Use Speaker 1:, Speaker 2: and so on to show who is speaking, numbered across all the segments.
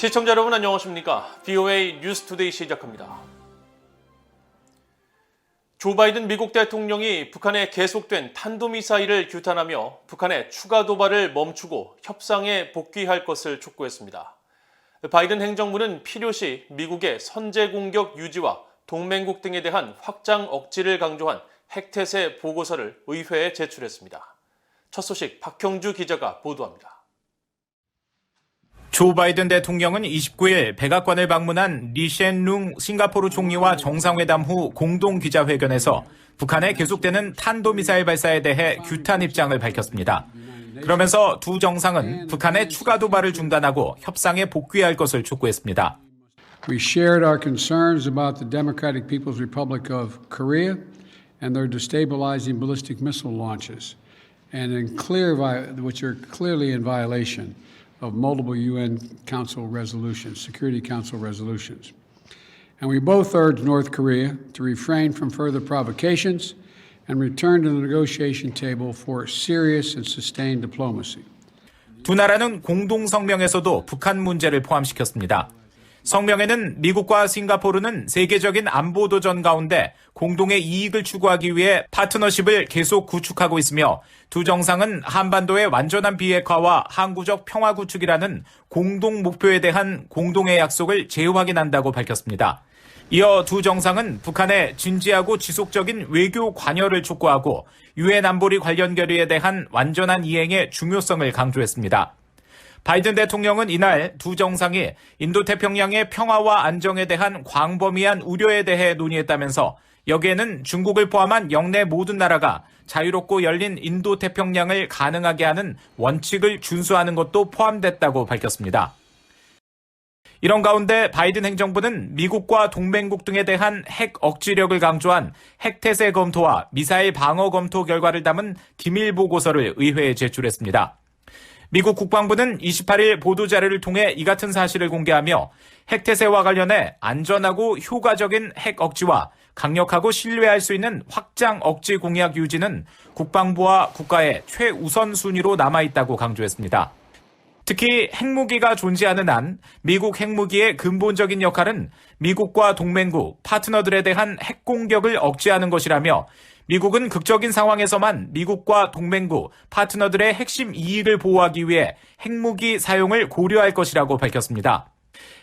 Speaker 1: 시청자 여러분 안녕하십니까? VOA 뉴스투데이 시작합니다. 조 바이든 미국 대통령이 북한의 계속된 탄도미사일을 규탄하며 북한의 추가 도발을 멈추고 협상에 복귀할 것을 촉구했습니다. 바이든 행정부는 필요시 미국의 선제 공격 유지와 동맹국 등에 대한 확장 억지를 강조한 핵태세 보고서를 의회에 제출했습니다. 첫 소식 박형주 기자가 보도합니다.
Speaker 2: 조 바이든 대통령은 29일 백악관을 방문한 리셴룽 싱가포르 총리와 정상회담 후 공동 기자회견에서 북한의 계속되는 탄도미사일 발사에 대해 규탄 입장을 밝혔습니다. 그러면서 두 정상은 북한의 추가 도발을 중단하고 협상에 복귀할 것을 촉구했습니다.
Speaker 3: We shared our concerns about the Democratic People's Republic of Korea and their destabilizing ballistic missile launches, which are clearly in violation of multiple UN Council resolutions, Security Council resolutions. And we both urged North Korea to refrain from further provocations and return to the negotiation table for serious and sustained diplomacy.
Speaker 2: 두 나라는 공동 성명에서도 북한 문제를 포함시켰습니다. 성명에는 미국과 싱가포르는 세계적인 안보 도전 가운데 공동의 이익을 추구하기 위해 파트너십을 계속 구축하고 있으며 두 정상은 한반도의 완전한 비핵화와 항구적 평화 구축이라는 공동 목표에 대한 공동의 약속을 재확인한다고 밝혔습니다. 이어 두 정상은 북한의 진지하고 지속적인 외교 관여를 촉구하고 유엔 안보리 관련 결의에 대한 완전한 이행의 중요성을 강조했습니다. 바이든 대통령은 이날 두 정상이 인도태평양의 평화와 안정에 대한 광범위한 우려에 대해 논의했다면서 여기에는 중국을 포함한 영내 모든 나라가 자유롭고 열린 인도태평양을 가능하게 하는 원칙을 준수하는 것도 포함됐다고 밝혔습니다. 이런 가운데 바이든 행정부는 미국과 동맹국 등에 대한 핵 억지력을 강조한 핵태세 검토와 미사일 방어 검토 결과를 담은 기밀 보고서를 의회에 제출했습니다. 미국 국방부는 28일 보도자료를 통해 이 같은 사실을 공개하며 핵태세와 관련해 안전하고 효과적인 핵 억지와 강력하고 신뢰할 수 있는 확장 억지 공약 유지는 국방부와 국가의 최우선 순위로 남아있다고 강조했습니다. 특히 핵무기가 존재하는 한 미국 핵무기의 근본적인 역할은 미국과 동맹국, 파트너들에 대한 핵공격을 억제하는 것이라며 미국은 극적인 상황에서만 미국과 동맹국, 파트너들의 핵심 이익을 보호하기 위해 핵무기 사용을 고려할 것이라고 밝혔습니다.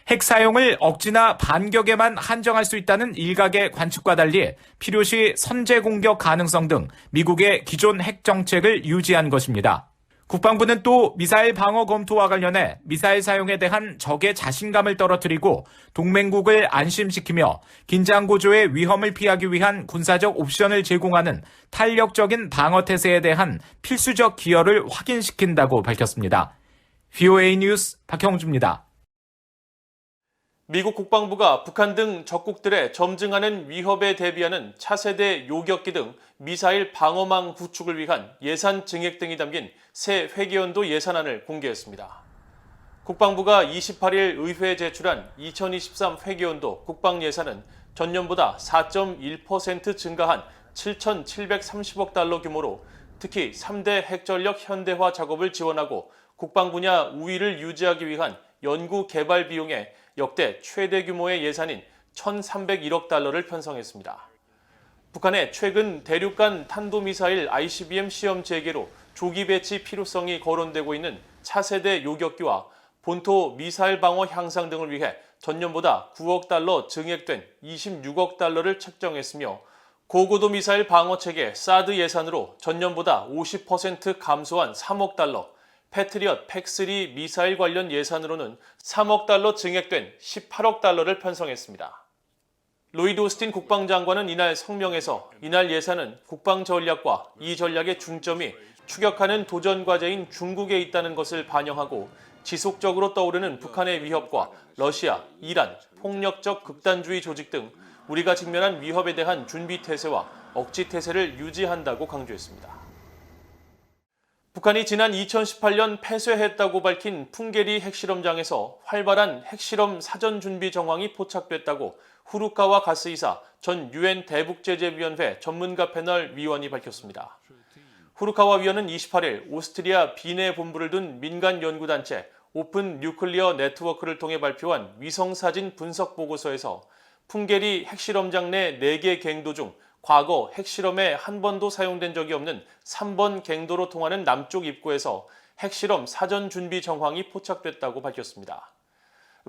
Speaker 2: 핵 사용을 억지나 반격에만 한정할 수 있다는 일각의 관측과 달리 필요시 선제 공격 가능성 등 미국의 기존 핵 정책을 유지한 것입니다. 국방부는 또 미사일 방어 검토와 관련해 미사일 사용에 대한 적의 자신감을 떨어뜨리고 동맹국을 안심시키며 긴장 고조의 위험을 피하기 위한 군사적 옵션을 제공하는 탄력적인 방어 태세에 대한 필수적 기여를 확인시킨다고 밝혔습니다. VOA 뉴스 박형주입니다.
Speaker 1: 미국 국방부가 북한 등 적국들의 점증하는 위협에 대비하는 차세대 요격기 등 미사일 방어망 구축을 위한 예산 증액 등이 담긴 새 회계연도 예산안을 공개했습니다. 국방부가 28일 의회에 제출한 2023 회계연도 국방예산은 전년보다 4.1% 증가한 7,730억 달러 규모로 특히 3대 핵전력 현대화 작업을 지원하고 국방 분야 우위를 유지하기 위한 연구 개발 비용에 역대 최대 규모의 예산인 1,301억 달러를 편성했습니다. 북한의 최근 대륙간 탄도미사일 ICBM 시험 재개로 조기 배치 필요성이 거론되고 있는 차세대 요격기와 본토 미사일 방어 향상 등을 위해 전년보다 9억 달러 증액된 26억 달러를 책정했으며 고고도 미사일 방어체계 사드 예산으로 전년보다 50% 감소한 3억 달러, 패트리엇 팩3 미사일 관련 예산으로는 3억 달러 증액된 18억 달러를 편성했습니다. 로이드 오스틴 국방장관은 이날 성명에서 이날 예산은 국방 전략과 이 전략의 중점이 추격하는 도전 과제인 중국에 있다는 것을 반영하고 지속적으로 떠오르는 북한의 위협과 러시아, 이란, 폭력적 극단주의 조직 등 우리가 직면한 위협에 대한 준비 태세와 억지 태세를 유지한다고 강조했습니다. 북한이 지난 2018년 폐쇄했다고 밝힌 풍계리 핵실험장에서 활발한 핵실험 사전 준비 정황이 포착됐다고 후루카와 가스이사 전 유엔 대북제재위원회 전문가 패널 위원이 밝혔습니다. 후루카와 위원은 28일 오스트리아 비내 본부를 둔 민간 연구단체 오픈 뉴클리어 네트워크를 통해 발표한 위성사진 분석 보고서에서 풍계리 핵실험장 내 4개 갱도 중 과거 핵실험에 한 번도 사용된 적이 없는 3번 갱도로 통하는 남쪽 입구에서 핵실험 사전 준비 정황이 포착됐다고 밝혔습니다.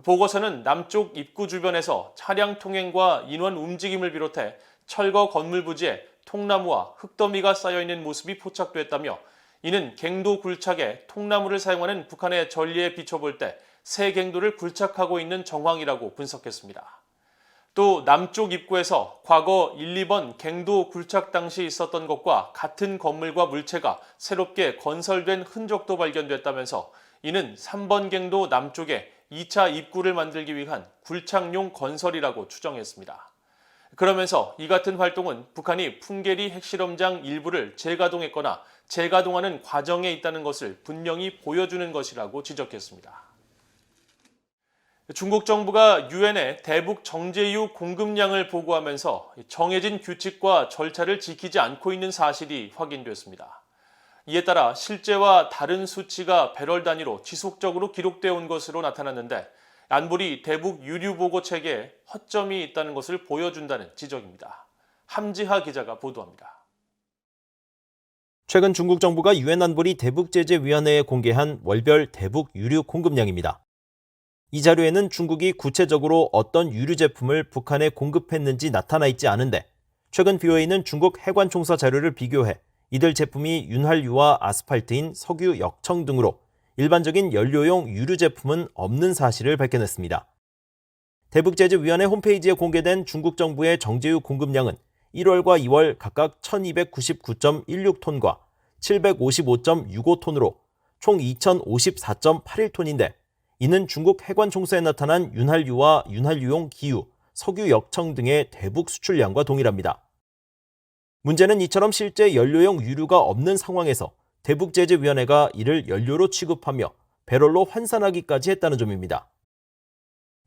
Speaker 1: 보고서는 남쪽 입구 주변에서 차량 통행과 인원 움직임을 비롯해 철거 건물 부지에 통나무와 흙더미가 쌓여있는 모습이 포착됐다며 이는 갱도 굴착에 통나무를 사용하는 북한의 전리에 비춰볼 때 새 갱도를 굴착하고 있는 정황이라고 분석했습니다. 또 남쪽 입구에서 과거 1, 2번 갱도 굴착 당시 있었던 것과 같은 건물과 물체가 새롭게 건설된 흔적도 발견됐다면서 이는 3번 갱도 남쪽에 2차 입구를 만들기 위한 굴착용 건설이라고 추정했습니다. 그러면서 이 같은 활동은 북한이 풍계리 핵실험장 일부를 재가동했거나 재가동하는 과정에 있다는 것을 분명히 보여주는 것이라고 지적했습니다. 중국 정부가 유엔에 대북 정제유 공급량을 보고하면서 정해진 규칙과 절차를 지키지 않고 있는 사실이 확인됐습니다. 이에 따라 실제와 다른 수치가 배럴 단위로 지속적으로 기록되어 온 것으로 나타났는데 안보리 대북 유류 보고 체계에 허점이 있다는 것을 보여준다는 지적입니다. 함지하 기자가 보도합니다.
Speaker 4: 최근 중국 정부가 유엔 안보리 대북제재위원회에 공개한 월별 대북 유류 공급량입니다. 이 자료에는 중국이 구체적으로 어떤 유류 제품을 북한에 공급했는지 나타나 있지 않은데 최근 BOA는 중국 해관총서 자료를 비교해 이들 제품이 윤활유와 아스팔트인 석유 역청 등으로 일반적인 연료용 유류 제품은 없는 사실을 밝혀냈습니다. 대북제재위원회 홈페이지에 공개된 중국 정부의 정제유 공급량은 1월과 2월 각각 1299.16톤과 755.65톤으로 총 2054.81톤인데 이는 중국 해관총서에 나타난 윤활유와 윤활유용 기유, 석유 역청 등의 대북 수출량과 동일합니다. 문제는 이처럼 실제 연료용 유류가 없는 상황에서 대북제재위원회가 이를 연료로 취급하며 배럴로 환산하기까지 했다는 점입니다.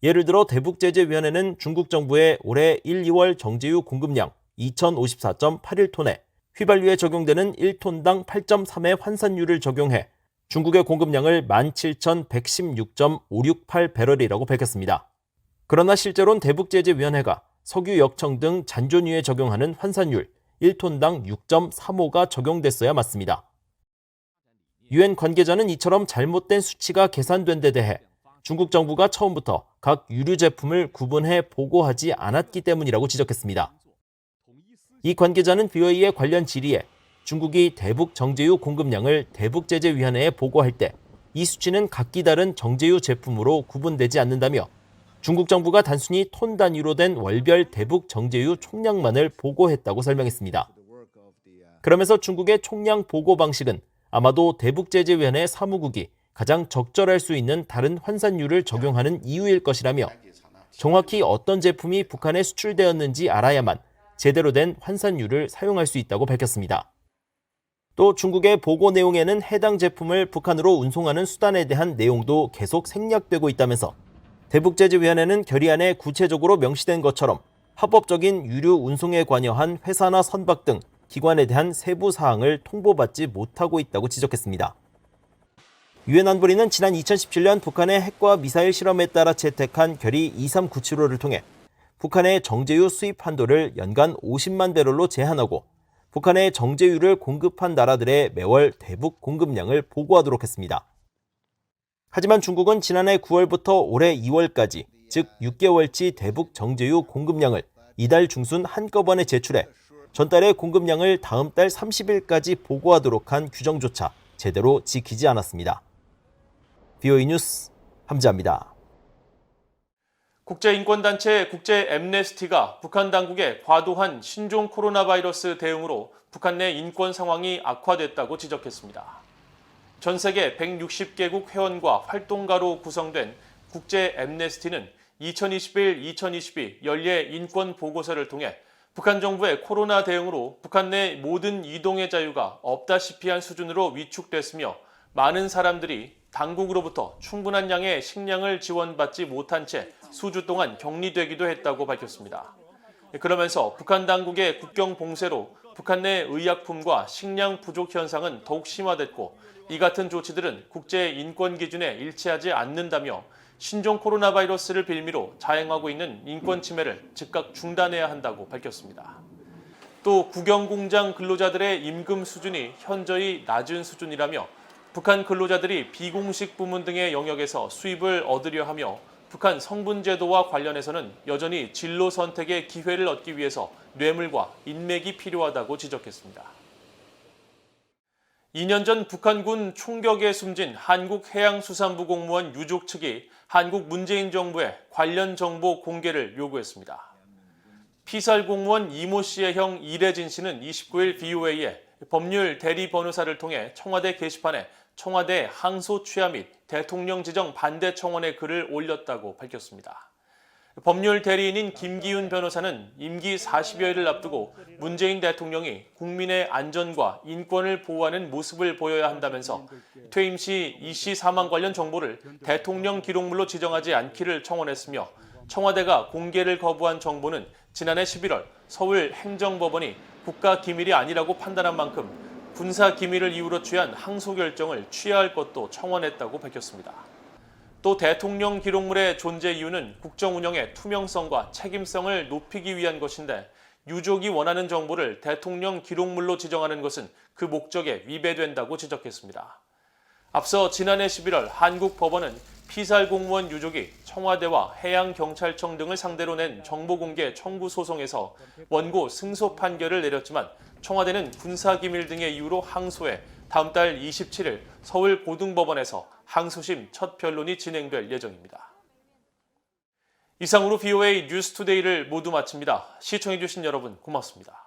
Speaker 4: 예를 들어 대북제재위원회는 중국 정부의 올해 1, 2월 정제유 공급량 2054.81톤에 휘발유에 적용되는 1톤당 8.3의 환산율을 적용해 중국의 공급량을 17,116.568배럴이라고 밝혔습니다. 그러나 실제로는 대북제재위원회가 석유 역청 등 잔존유에 적용하는 환산율 1톤당 6.35가 적용됐어야 맞습니다. 유엔 관계자는 이처럼 잘못된 수치가 계산된 데 대해 중국 정부가 처음부터 각 유류 제품을 구분해 보고하지 않았기 때문이라고 지적했습니다. 이 관계자는 BOA의 관련 질의에 중국이 대북 정제유 공급량을 대북제재위원회에 보고할 때 이 수치는 각기 다른 정제유 제품으로 구분되지 않는다며 중국 정부가 단순히 톤 단위로 된 월별 대북 정제유 총량만을 보고했다고 설명했습니다. 그러면서 중국의 총량 보고 방식은 아마도 대북제재위원회 사무국이 가장 적절할 수 있는 다른 환산율을 적용하는 이유일 것이라며 정확히 어떤 제품이 북한에 수출되었는지 알아야만 제대로 된 환산율을 사용할 수 있다고 밝혔습니다. 또 중국의 보고 내용에는 해당 제품을 북한으로 운송하는 수단에 대한 내용도 계속 생략되고 있다면서 대북제재위원회는 결의안에 구체적으로 명시된 것처럼 합법적인 유류 운송에 관여한 회사나 선박 등 기관에 대한 세부 사항을 통보받지 못하고 있다고 지적했습니다. 유엔 안보리는 지난 2017년 북한의 핵과 미사일 실험에 따라 채택한 결의 2397호를 통해 북한의 정제유 수입 한도를 연간 50만 배럴로 제한하고 북한의 정제유를 공급한 나라들의 매월 대북 공급량을 보고하도록 했습니다. 하지만 중국은 지난해 9월부터 올해 2월까지, 즉 6개월치 대북 정제유 공급량을 이달 중순 한꺼번에 제출해 전달의 공급량을 다음 달 30일까지 보고하도록 한 규정조차 제대로 지키지 않았습니다. BOA 뉴스 함지아입니다.
Speaker 1: 국제인권단체 국제앰네스티가 북한 당국의 과도한 신종 코로나 바이러스 대응으로 북한 내 인권 상황이 악화됐다고 지적했습니다. 전 세계 160개국 회원과 활동가로 구성된 국제앰네스티는 2021-2022 연례 인권 보고서를 통해 북한 정부의 코로나 대응으로 북한 내 모든 이동의 자유가 없다시피 한 수준으로 위축됐으며 많은 사람들이 당국으로부터 충분한 양의 식량을 지원받지 못한 채 수주 동안 격리되기도 했다고 밝혔습니다. 그러면서 북한 당국의 국경 봉쇄로 북한 내 의약품과 식량 부족 현상은 더욱 심화됐고 이 같은 조치들은 국제 인권 기준에 일치하지 않는다며 신종 코로나 바이러스를 빌미로 자행하고 있는 인권 침해를 즉각 중단해야 한다고 밝혔습니다. 또 국영공장 근로자들의 임금 수준이 현저히 낮은 수준이라며 북한 근로자들이 비공식 부문 등의 영역에서 수입을 얻으려 하며 북한 성분 제도와 관련해서는 여전히 진로 선택의 기회를 얻기 위해서 뇌물과 인맥이 필요하다고 지적했습니다. 2년 전 북한군 총격에 숨진 한국해양수산부 공무원 유족 측이 한국 문재인 정부에 관련 정보 공개를 요구했습니다. 피살 공무원 이모 씨의 형 이래진 씨는 29일 BOA에 법률 대리 변호사를 통해 청와대 게시판에 청와대 항소 취하 및 대통령 지정 반대 청원의 글을 올렸다고 밝혔습니다. 법률 대리인인 김기훈 변호사는 임기 40여일을 앞두고 문재인 대통령이 국민의 안전과 인권을 보호하는 모습을 보여야 한다면서 퇴임 시 이 씨 사망 관련 정보를 대통령 기록물로 지정하지 않기를 청원했으며 청와대가 공개를 거부한 정보는 지난해 11월 서울 행정법원이 국가기밀이 아니라고 판단한 만큼 군사기밀을 이유로 취한 항소 결정을 취하할 것도 청원했다고 밝혔습니다. 또 대통령 기록물의 존재 이유는 국정 운영의 투명성과 책임성을 높이기 위한 것인데 유족이 원하는 정보를 대통령 기록물로 지정하는 것은 그 목적에 위배된다고 지적했습니다. 앞서 지난해 11월 한국 법원은 피살 공무원 유족이 청와대와 해양경찰청 등을 상대로 낸 정보공개 청구 소송에서 원고 승소 판결을 내렸지만 청와대는 군사기밀 등의 이유로 항소해 다음 달 27일 서울 고등법원에서 항소심 첫 변론이 진행될 예정입니다. 이상으로 BOA 뉴스투데이를 모두 마칩니다. 시청해주신 여러분 고맙습니다.